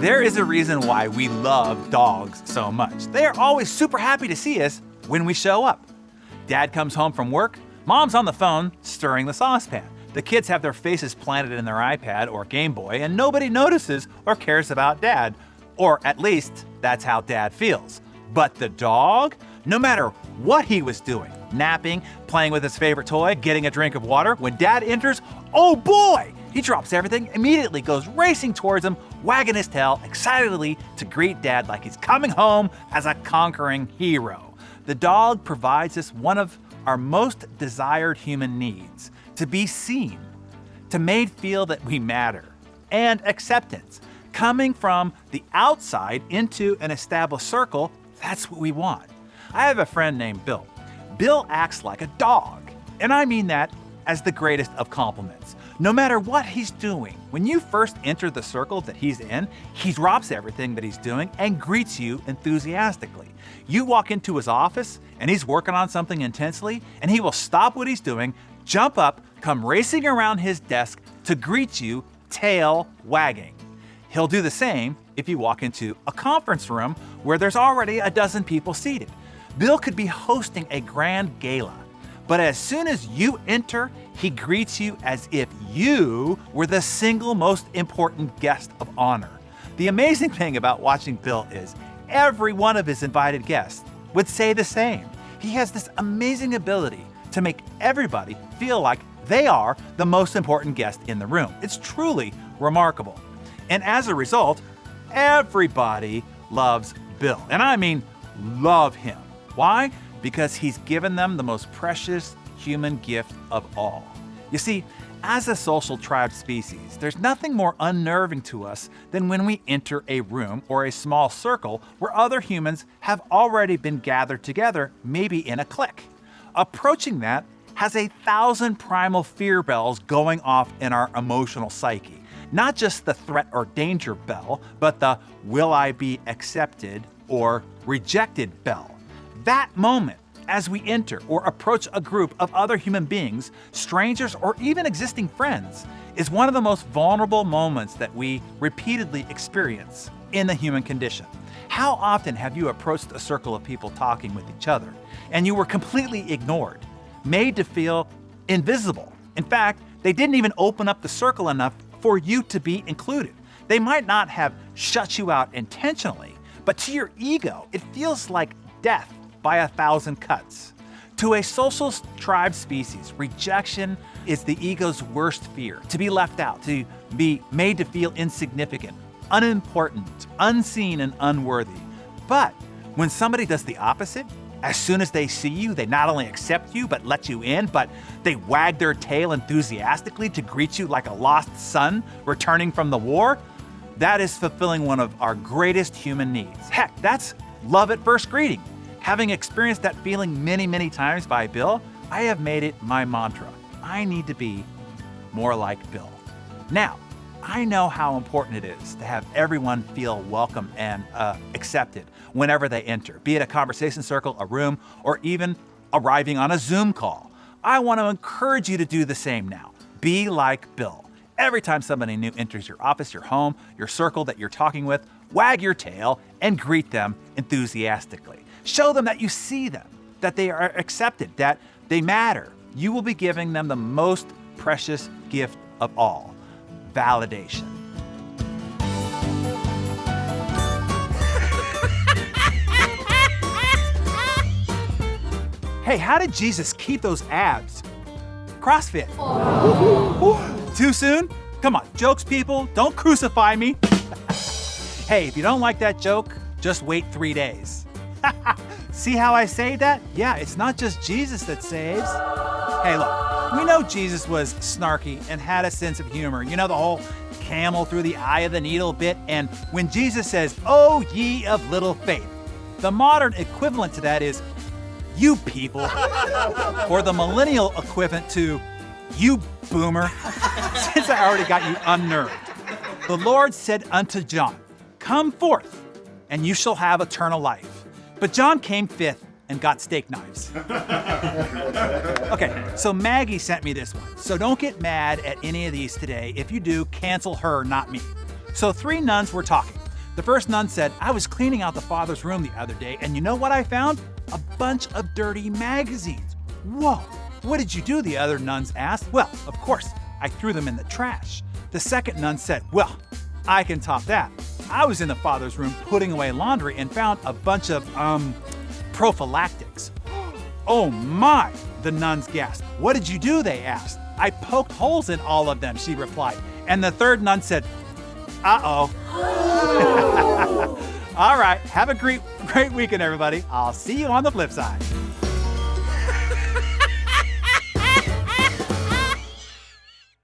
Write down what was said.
There is a reason why we love dogs so much. They are always super happy to see us when we show up. Dad comes home from work, Mom's on the phone stirring the saucepan. The kids have their faces planted in their iPad or Game Boy, and nobody notices or cares about Dad. Or at least, that's how Dad feels. But the dog, no matter what he was doing, napping, playing with his favorite toy, getting a drink of water, when Dad enters, oh boy! He drops everything, immediately goes racing towards him, wagging his tail excitedly to greet Dad like he's coming home as a conquering hero. The dog provides us one of our most desired human needs, to be seen, to made feel that we matter, and acceptance. Coming from the outside into an established circle, that's what we want. I have a friend named Bill. Bill acts like a dog, and I mean that as the greatest of compliments. No matter what he's doing, when you first enter the circle that he's in, he drops everything that he's doing and greets you enthusiastically. You walk into his office and he's working on something intensely, and he will stop what he's doing, jump up, come racing around his desk to greet you, tail wagging. He'll do the same if you walk into a conference room where there's already a dozen people seated. Bill could be hosting a grand gala, but as soon as you enter, he greets you as if you were the single most important guest of honor. The amazing thing about watching Bill is every one of his invited guests would say the same. He has this amazing ability to make everybody feel like they are the most important guest in the room. It's truly remarkable. And as a result, everybody loves Bill. And I mean love him. Why? Because he's given them the most precious human gift of all. You see, as a social tribe species, there's nothing more unnerving to us than when we enter a room or a small circle where other humans have already been gathered together, maybe in a clique. Approaching that has 1,000 primal fear bells going off in our emotional psyche. Not just the threat or danger bell, but the will I be accepted or rejected bell. That moment, as we enter or approach a group of other human beings, strangers or even existing friends, is one of the most vulnerable moments that we repeatedly experience in the human condition. How often have you approached a circle of people talking with each other and you were completely ignored, made to feel invisible? In fact, they didn't even open up the circle enough for you to be included. They might not have shut you out intentionally, but to your ego, it feels like death by 1,000 cuts. To a social tribe species, rejection is the ego's worst fear. To be left out, to be made to feel insignificant, unimportant, unseen, and unworthy. But when somebody does the opposite, as soon as they see you, they not only accept you, but let you in, but they wag their tail enthusiastically to greet you like a lost son returning from the war, that is fulfilling one of our greatest human needs. Heck, that's love at first greeting. Having experienced that feeling many, many times by Bill, I have made it my mantra. I need to be more like Bill. Now, I know how important it is to have everyone feel welcome and accepted whenever they enter, be it a conversation circle, a room, or even arriving on a Zoom call. I want to encourage you to do the same now. Be like Bill. Every time somebody new enters your office, your home, your circle that you're talking with, wag your tail and greet them enthusiastically. Show them that you see them, that they are accepted, that they matter. You will be giving them the most precious gift of all, validation. Hey, how did Jesus keep those abs? CrossFit. Too soon? Come on, jokes people, don't crucify me. Hey, if you don't like that joke, just wait 3 days. See how I say that? Yeah, it's not just Jesus that saves. Hey, look, we know Jesus was snarky and had a sense of humor. You know, the whole camel through the eye of the needle bit. And when Jesus says, "Oh, ye of little faith," the modern equivalent to that is, "You people," or the millennial equivalent to, "You boomer," since I already got you unnerved. The Lord said unto John, "Come forth, and you shall have eternal life." But John came fifth and got steak knives. Okay, so Maggie sent me this one. So don't get mad at any of these today. If you do, cancel her, not me. So 3 nuns were talking. The first nun said, I was cleaning out the father's room the other day, and you know what I found? A bunch of dirty magazines. Whoa, what did you do? The other nuns asked. Well, of course, I threw them in the trash. The second nun said, well, I can top that. I was in the father's room putting away laundry and found a bunch of, prophylactics. Oh my, the nuns gasped. What did you do? They asked. I poked holes in all of them, she replied. And the third nun said, uh-oh. All right, have a great weekend, everybody. I'll see you on the flip side.